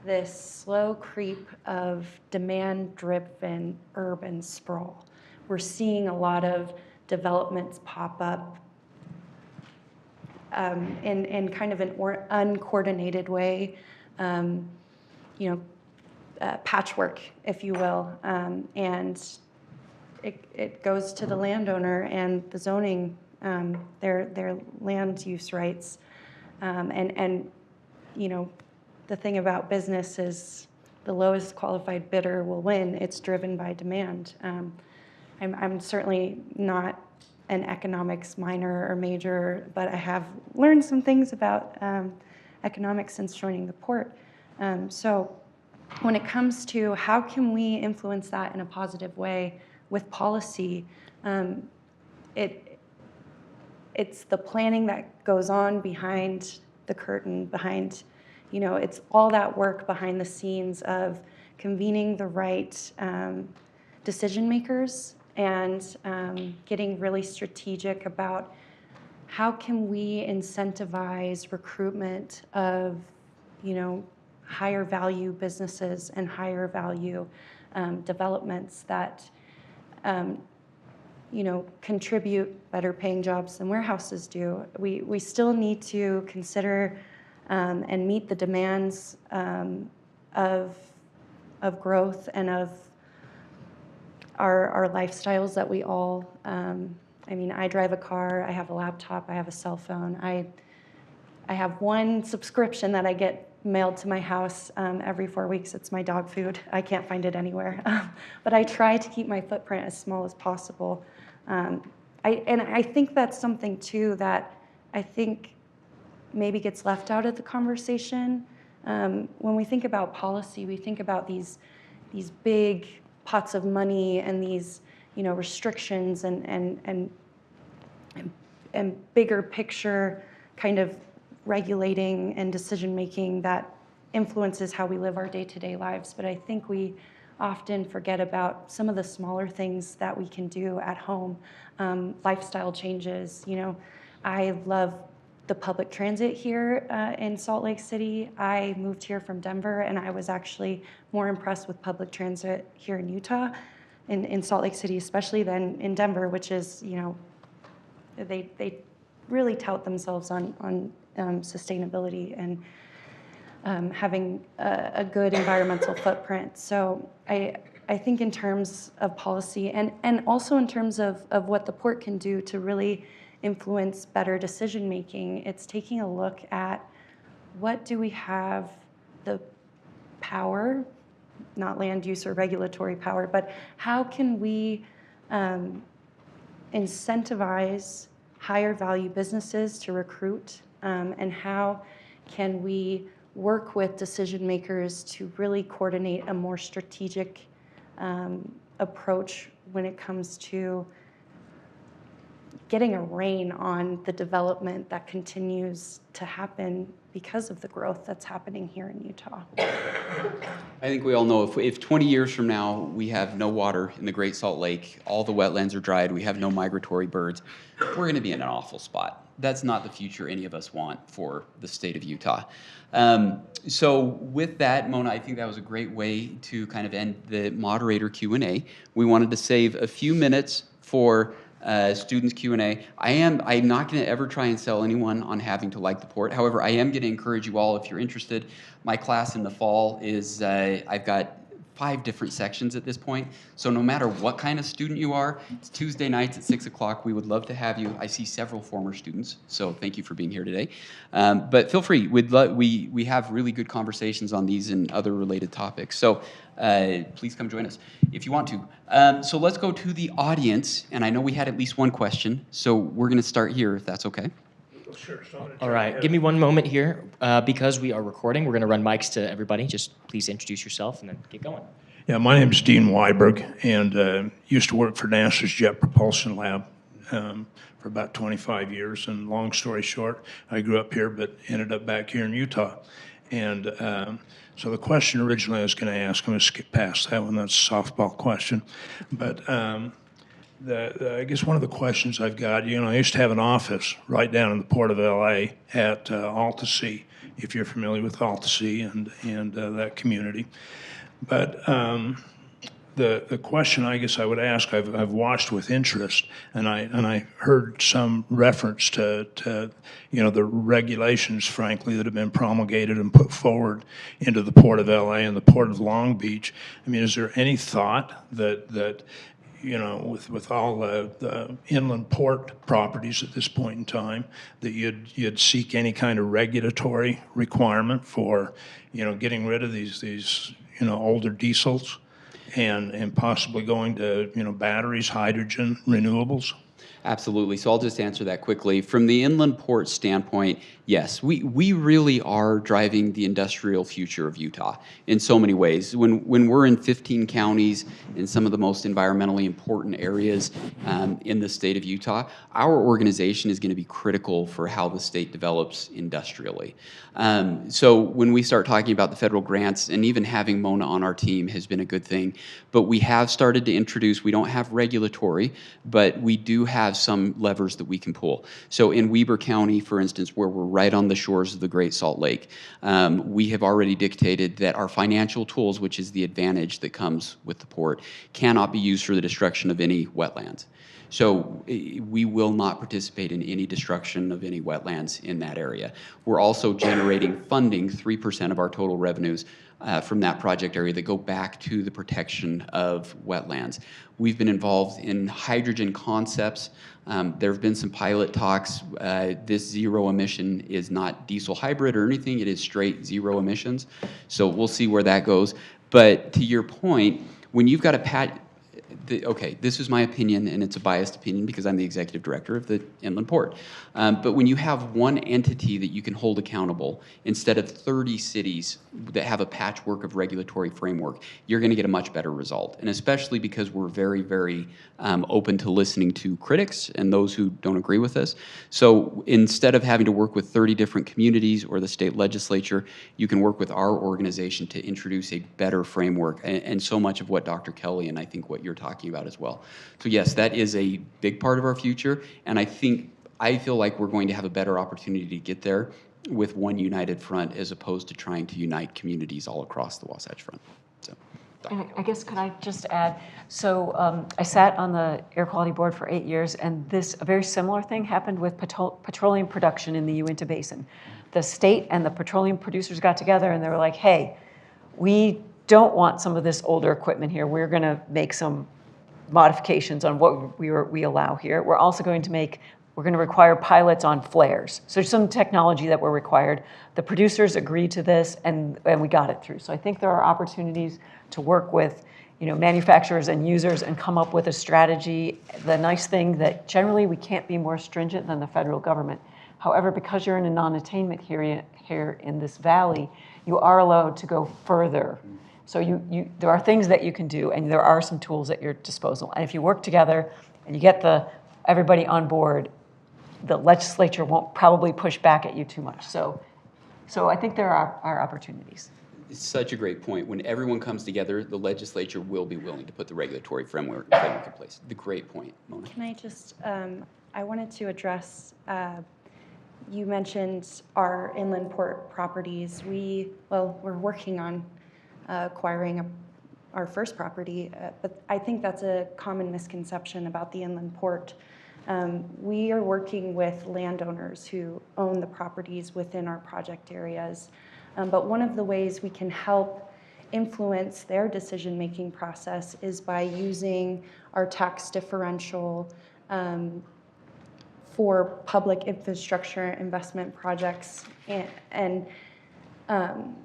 this slow creep of demand-driven urban sprawl. We're seeing a lot of developments pop up in kind of an uncoordinated way, patchwork, if you will, and it goes to the landowner and the zoning, their land use rights, and the thing about business is the lowest qualified bidder will win. It's driven by demand. I'm certainly not an economics minor or major, but I have learned some things about economics since joining the port. So when it comes to how can we influence that in a positive way with policy, it's the planning that goes on behind the curtain, behind, it's all that work behind the scenes of convening the right decision makers and getting really strategic about how can we incentivize recruitment of, higher value businesses and higher value developments that, contribute better paying jobs than warehouses do. We still need to consider and meet the demands of growth and of our lifestyles that we all, I drive a car, I have a laptop, I have a cell phone. I have one subscription that I get mailed to my house every 4 weeks. It's my dog food. I can't find it anywhere. But I try to keep my footprint as small as possible. I think that's something too that I think maybe gets left out of the conversation. When we think about policy, we think about these big pots of money and these restrictions and bigger picture kind of regulating and decision making that influences how we live our day-to-day lives. But I think we often forget about some of the smaller things that we can do at home, lifestyle changes. I love the public transit here in Salt Lake City. I moved here from Denver, and I was actually more impressed with public transit here in Utah, in Salt Lake City especially, than in Denver, which is, they really tout themselves on sustainability and having a good environmental footprint. So I think in terms of policy and also in terms of what the port can do to really influence better decision making, it's taking a look at what do we have the power not land use or regulatory power, but how can we incentivize higher value businesses to recruit, and how can we work with decision makers to really coordinate a more strategic approach when it comes to getting a rein on the development that continues to happen because of the growth that's happening here in Utah. I think we all know if 20 years from now we have no water in the Great Salt Lake, all the wetlands are dried, we have no migratory birds, we're going to be in an awful spot. That's not the future any of us want for the state of Utah. So with that, Mona, I think that was a great way to kind of end the moderator Q&A. We wanted to save a few minutes for students Q&A. I'm not going to ever try and sell anyone on having to like the port. However, I am going to encourage you all, if you're interested. My class in the fall is, I've got 5 different sections at this point. So no matter what kind of student you are, it's Tuesday nights at 6 o'clock. We would love to have you. I see several former students, so thank you for being here today. But feel free. We have really good conversations on these and other related topics. So please come join us if you want to. So let's go to the audience. And I know we had at least one question, so we're going to start here, if that's okay. Sure. So I'm gonna All try right, to- give me one moment here. Because we are recording, we're going to run mics to everybody. Just please introduce yourself and then get going. Yeah, my name's Dean Weiberg, and used to work for NASA's Jet Propulsion Lab for about 25 years. And long story short, I grew up here, but ended up back here in Utah. And so the question originally I was going to ask, I'm going to skip past that one. That's a softball question. But I guess one of the questions I've got, I used to have an office right down in the Port of LA at Altasea, if you're familiar with Altasea and that community. But the question I guess I would ask, I've watched with interest, and I heard some reference to the regulations, frankly, that have been promulgated and put forward into the Port of LA and the Port of Long Beach. I mean, is there any thought that with all the inland port properties at this point in time, that you'd seek any kind of regulatory requirement for, getting rid of these older diesels and possibly going to, batteries, hydrogen, renewables? Absolutely. So I'll just answer that quickly. From the inland port standpoint, yes, we really are driving the industrial future of Utah in so many ways. When we're in 15 counties in some of the most environmentally important areas in the state of Utah, our organization is going to be critical for how the state develops industrially. So when we start talking about the federal grants, and even having Mona on our team has been a good thing, but we have started to introduce, we don't have regulatory, but we do have some levers that we can pull. So in Weber County, for instance, where we're right on the shores of the Great Salt Lake, we have already dictated that our financial tools, which is the advantage that comes with the port, cannot be used for the destruction of any wetlands. So we will not participate in any destruction of any wetlands in that area. We're also generating funding, 3% of our total revenues from that project area that go back to the protection of wetlands. We've been involved in hydrogen concepts. There have been some pilot talks. This zero emission is not diesel hybrid or anything. It is straight zero emissions. So we'll see where that goes. But to your point, when you've got a okay, this is my opinion, and it's a biased opinion because I'm the executive director of the inland port. But when you have one entity that you can hold accountable instead of 30 cities that have a patchwork of regulatory framework, you're going to get a much better result. And especially because we're very, very open to listening to critics and those who don't agree with us. So instead of having to work with 30 different communities or the state legislature, you can work with our organization to introduce a better framework, and so much of what Dr. Kelly and I think what you're talking about as well. So yes, that is a big part of our future, and I feel like we're going to have a better opportunity to get there with one united front as opposed to trying to unite communities all across the Wasatch Front. So, And I guess could I just add, so I sat on the Air Quality Board for 8 years, and a very similar thing happened with petroleum production in the Uinta Basin. The state and the petroleum producers got together and they were like, hey, we don't want some of this older equipment here. We're going to make some modifications on what we allow here. We're also going to make We're going to require pilots on flares. So there's some technology that were required. The producers agreed to this, and we got it through. So I think there are opportunities to work with manufacturers and users and come up with a strategy. The nice thing that generally we can't be more stringent than the federal government. However, because you're in a non-attainment here in this valley, you are allowed to go further. So there are things that you can do, and there are some tools at your disposal. And if you work together and you get everybody on board, the legislature won't probably push back at you too much. So I think there are opportunities. It's such a great point. When everyone comes together, the legislature will be willing to put the regulatory framework in place. The great point, Mona. Can I just, I wanted to address, you mentioned our inland port properties. We're working on acquiring our first property, but I think that's a common misconception about the inland port. We are working with landowners who own the properties within our project areas. But one of the ways we can help influence their decision-making process is by using our tax differential for public infrastructure investment projects and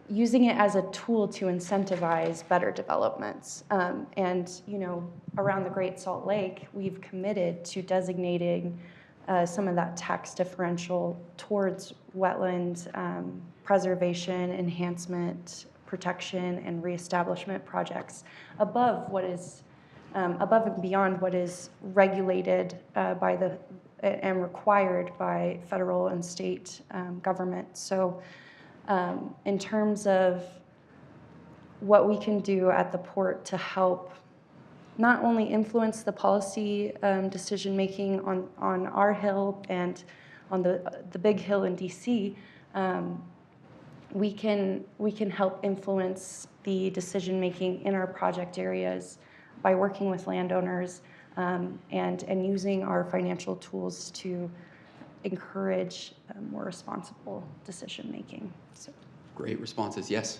using it as a tool to incentivize better developments. And around the Great Salt Lake, we've committed to designating some of that tax differential towards wetland preservation, enhancement, protection, and reestablishment projects above and beyond what is regulated and required by federal and state government. So in terms of what we can do at the port to help not only influence the policy decision-making on our hill and on the big hill in DC, we can help influence the decision-making in our project areas by working with landowners and using our financial tools to encourage more responsible decision-making. So. Great responses, yes.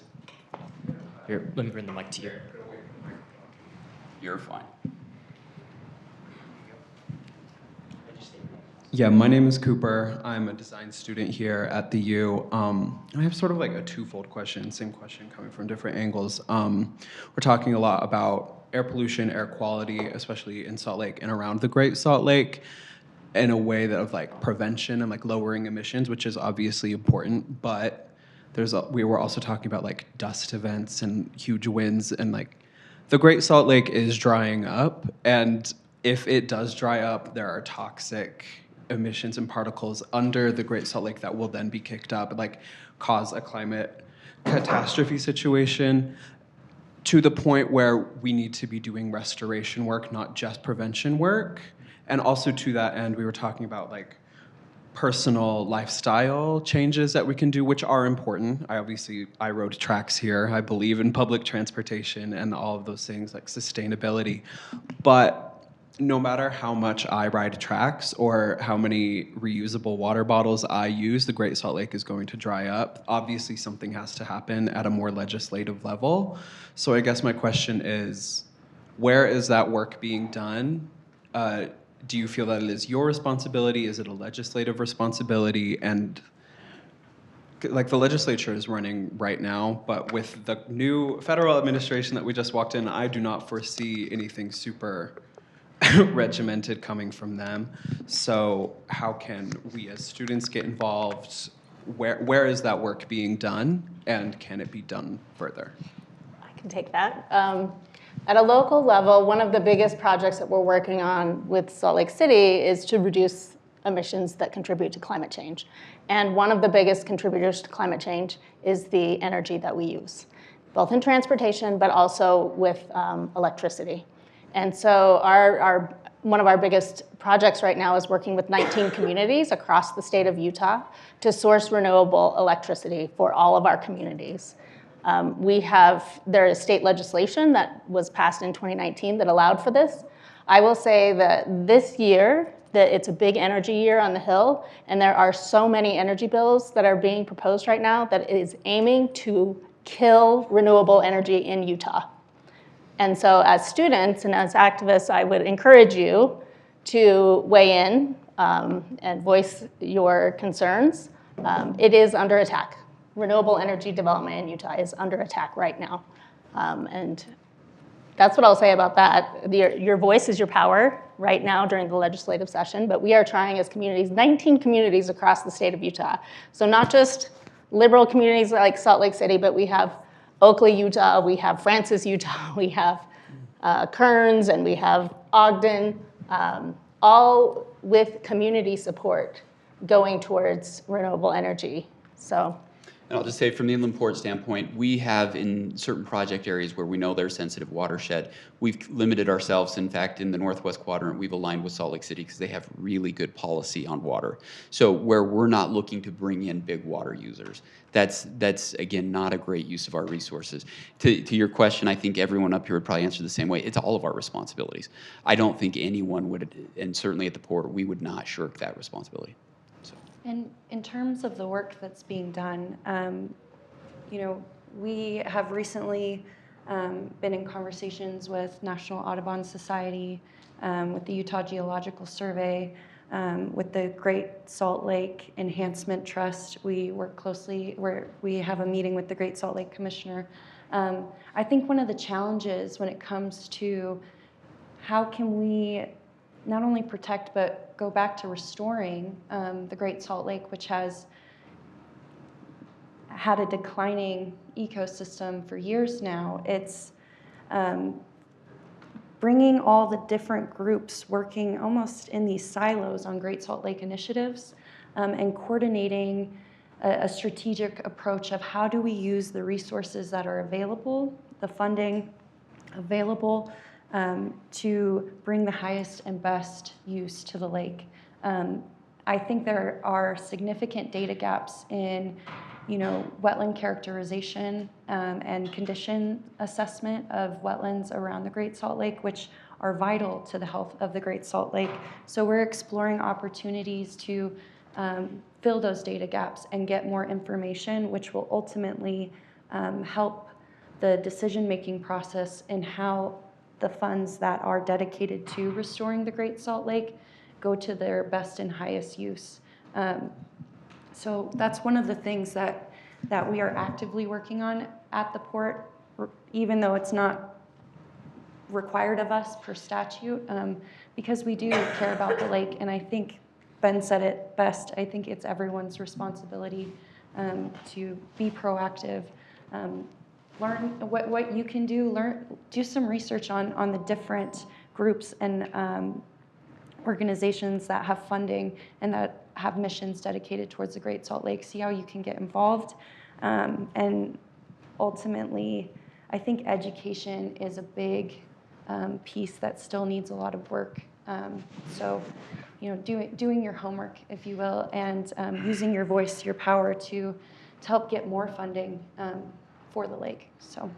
Here, let me bring the mic to you. You're fine. Yeah, my name is Cooper. I'm a design student here at the U. I have sort of like a twofold question, same question coming from different angles. We're talking a lot about air pollution, air quality, especially in Salt Lake and around the Great Salt Lake, in a way that of like prevention and like lowering emissions, which is obviously important, but we were also talking about like dust events and huge winds, and like the Great Salt Lake is drying up, and if it does dry up, there are toxic emissions and particles under the Great Salt Lake that will then be kicked up and like cause a climate catastrophe situation, to the point where we need to be doing restoration work, not just prevention work. And also to that end, we were talking about like personal lifestyle changes that we can do, which are important. I rode tracks here. I believe in public transportation and all of those things like sustainability. But no matter how much I ride tracks or how many reusable water bottles I use, the Great Salt Lake is going to dry up. Obviously, something has to happen at a more legislative level. So I guess my question is, where is that work being done? Do you feel that it is your responsibility? Is it a legislative responsibility? And like the legislature is running right now, but with the new federal administration that we just walked in, I do not foresee anything super regimented coming from them. So how can we as students get involved? Where is that work being done, and can it be done further? I can take that. At a local level, one of the biggest projects that we're working on with Salt Lake City is to reduce emissions that contribute to climate change. And one of the biggest contributors to climate change is the energy that we use, both in transportation, but also with electricity. And so one of our biggest projects right now is working with 19 communities across the state of Utah to source renewable electricity for all of our communities. There is state legislation that was passed in 2019 that allowed for this. I will say that this year, that it's a big energy year on the Hill, and there are so many energy bills that are being proposed right now that it is aiming to kill renewable energy in Utah. And so as students and as activists, I would encourage you to weigh in and voice your concerns. It is under attack. Renewable energy development in Utah is under attack right now. And that's what I'll say about that. Your voice is your power right now during the legislative session, but we are trying as communities, 19 communities across the state of Utah. So not just liberal communities like Salt Lake City, but we have Oakley, Utah, we have Francis, Utah, we have Kearns, and we have Ogden, all with community support going towards renewable energy. So. And I'll just say from the Inland Port standpoint, we have in certain project areas where we know there's sensitive watershed, we've limited ourselves. In fact, in the Northwest Quadrant, we've aligned with Salt Lake City because they have really good policy on water. So where we're not looking to bring in big water users, that's again, not a great use of our resources. To your question, I think everyone up here would probably answer the same way. It's all of our responsibilities. I don't think anyone would, and certainly at the Port, we would not shirk that responsibility. And in terms of the work that's being done, we have recently been in conversations with National Audubon Society, with the Utah Geological Survey, with the Great Salt Lake Enhancement Trust. We work closely, we have a meeting with the Great Salt Lake Commissioner. I think one of the challenges when it comes to how can we not only protect, but go back to restoring the Great Salt Lake, which has had a declining ecosystem for years now. It's bringing all the different groups working almost in these silos on Great Salt Lake initiatives and coordinating a strategic approach of how do we use the resources that are available, the funding available, to bring the highest and best use to the lake. I think there are significant data gaps in, wetland characterization and condition assessment of wetlands around the Great Salt Lake, which are vital to the health of the Great Salt Lake. So we're exploring opportunities to fill those data gaps and get more information, which will ultimately help the decision-making process in how the funds that are dedicated to restoring the Great Salt Lake go to their best and highest use. So that's one of the things that we are actively working on at the Port, even though it's not required of us per statute, because we do care about the lake. And I think Ben said it best. I think it's everyone's responsibility to be proactive. Learn what you can do, do some research on the different groups and organizations that have funding and that have missions dedicated towards the Great Salt Lake. See how you can get involved. And ultimately, I think education is a big piece that still needs a lot of work. So, doing your homework, if you will, and using your voice, your power to help get more funding for the lake. So,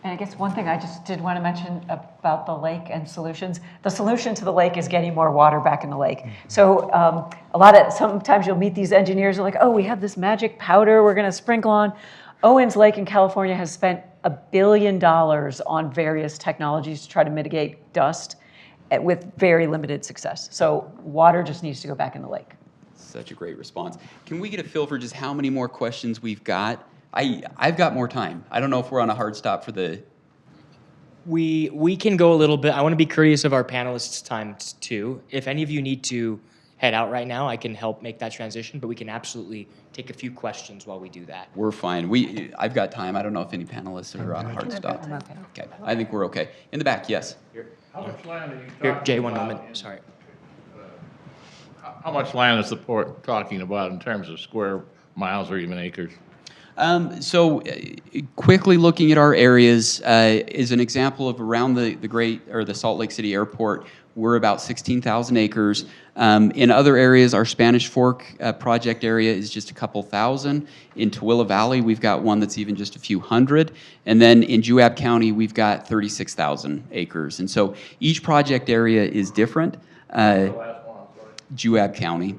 and I guess one thing I just did want to mention about the lake and solutions. The solution to the lake is getting more water back in the lake. So sometimes you'll meet these engineers who are like, oh, we have this magic powder we're going to sprinkle on. Owens Lake in California has spent $1 billion on various technologies to try to mitigate dust with very limited success. So water just needs to go back in the lake. Such a great response. Can we get a feel for just how many more questions we've got? I've got more time. I don't know if we're on a hard stop for the... We can go a little bit. I want to be courteous of our panelists' time too. If any of you need to head out right now, I can help make that transition, but we can absolutely take a few questions while we do that. We're fine. I've got time. I don't know if any panelists are on a hard stop. I'm okay. Okay, I think we're okay. In the back, yes. How much land are you Here, talking Jay, one about moment. in- Sorry. How much land is the Port talking about in terms of square miles or even acres? Quickly looking at our areas is an example of around the Salt Lake City Airport. We're about 16,000 acres. In other areas, our Spanish Fork project area is just a couple thousand. In Tooele Valley, we've got one that's even just a few hundred. And then in Juab County, we've got 36,000 acres. And so each project area is different. Juab County.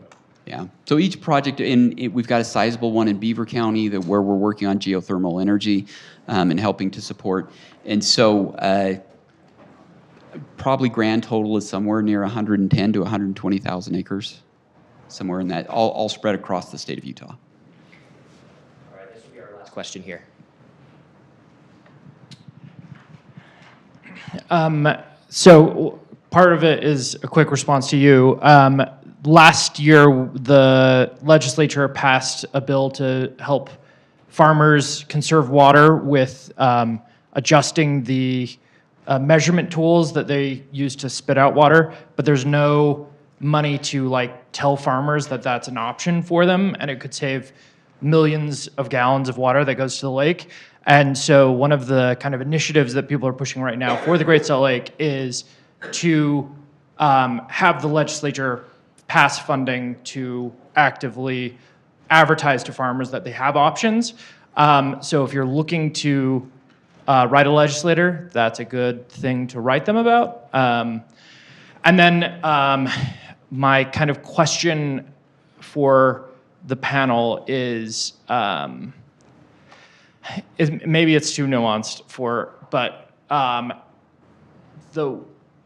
Yeah. So each project, we've got a sizable one in Beaver County where we're working on geothermal energy and helping to support. And so Probably grand total is somewhere near 110 to 120,000 acres, somewhere in that, all spread across the state of Utah. All right, this will be our last question here. So part of it is a quick response to you. Last year, the legislature passed a bill to help farmers conserve water with adjusting the measurement tools that they use to spit out water, but there's no money to like tell farmers that that's an option for them, and it could save millions of gallons of water that goes to the lake. And so one of the kind of initiatives that people are pushing right now for the Great Salt Lake is to have the legislature pass funding to actively advertise to farmers that they have options. So if you're looking to write a legislator, that's a good thing to write them about. And then my kind of question for the panel is maybe it's too nuanced but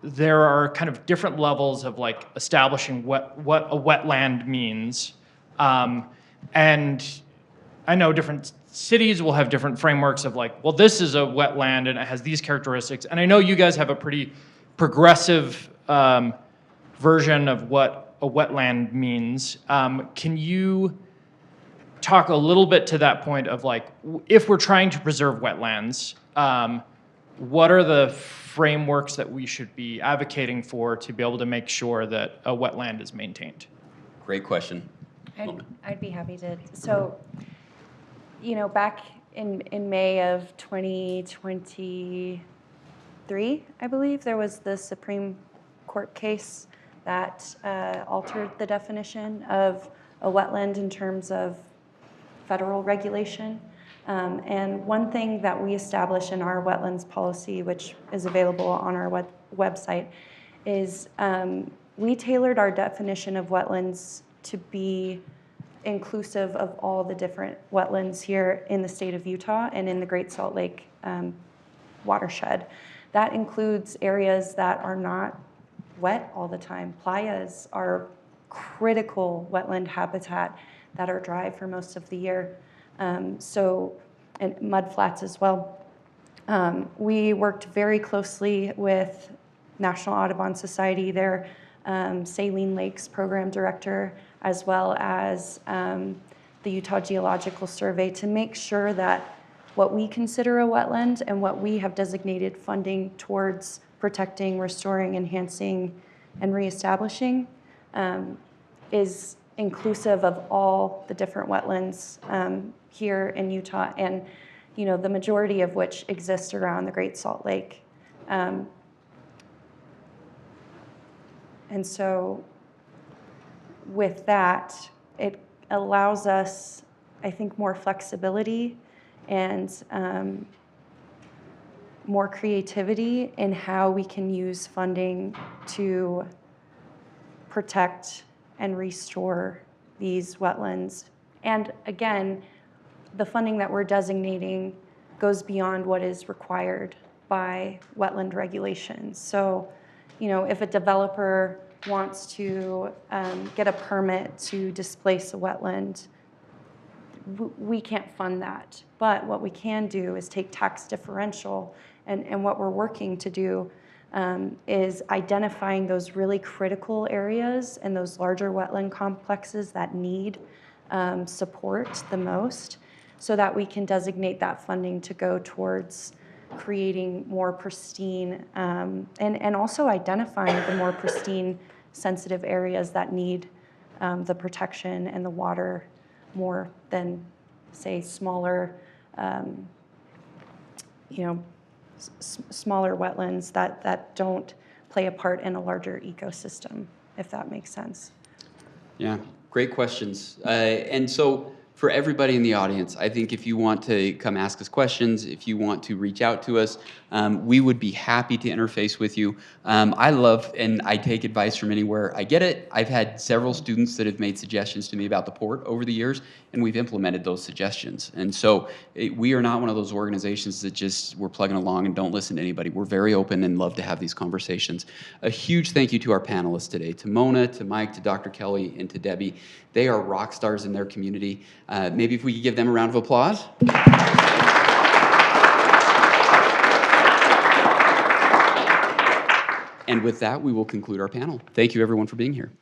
there are kind of different levels of like establishing what a wetland means. And I know different cities will have different frameworks of like, well, this is a wetland and it has these characteristics. And I know you guys have a pretty progressive version of what a wetland means. Can you talk a little bit to that point of like, if we're trying to preserve wetlands, what are the frameworks that we should be advocating for to be able to make sure that a wetland is maintained? Great question. I'd be happy to. So, you know, back in May of 2023, I believe, there was the Supreme Court case that altered the definition of a wetland in terms of federal regulation. And one thing that we establish in our wetlands policy, which is available on our website, is we tailored our definition of wetlands to be inclusive of all the different wetlands here in the state of Utah and in the Great Salt Lake watershed. That includes areas that are not wet all the time. Playas are critical wetland habitat that are dry for most of the year. And mud flats as well. We worked very closely with National Audubon Society, their Saline Lakes program director, as well as the Utah Geological Survey, to make sure that what we consider a wetland and what we have designated funding towards protecting, restoring, enhancing, and reestablishing is inclusive of all the different wetlands here in Utah, and you know, the majority of which exist around the Great Salt Lake. And so with that, it allows us, I think, more flexibility and more creativity in how we can use funding to protect and restore these wetlands. And again, the funding that we're designating goes beyond what is required by wetland regulations. So, you know, if a developer wants to get a permit to displace a wetland, we can't fund that. But what we can do is take tax differential, and what we're working to do is identifying those really critical areas and those larger wetland complexes that need support the most, so that we can designate that funding to go towards creating more pristine and also identifying the more pristine sensitive areas that need the protection and the water more than, say, smaller, smaller wetlands that don't play a part in a larger ecosystem, if that makes sense. Yeah, great questions. And so for everybody in the audience, I think if you want to come ask us questions, if you want to reach out to us, we would be happy to interface with you. I love and I take advice from anywhere I get it. I've had several students that have made suggestions to me about the port over the years, and we've implemented those suggestions. And so we are not one of those organizations that just we're plugging along and don't listen to anybody. We're very open and love to have these conversations. A huge thank you to our panelists today, to Mona, to Mike, to Dr. Kelly, and to Debbie. They are rock stars in their community. Maybe if we could give them a round of applause. And with that, we will conclude our panel. Thank you, everyone, for being here.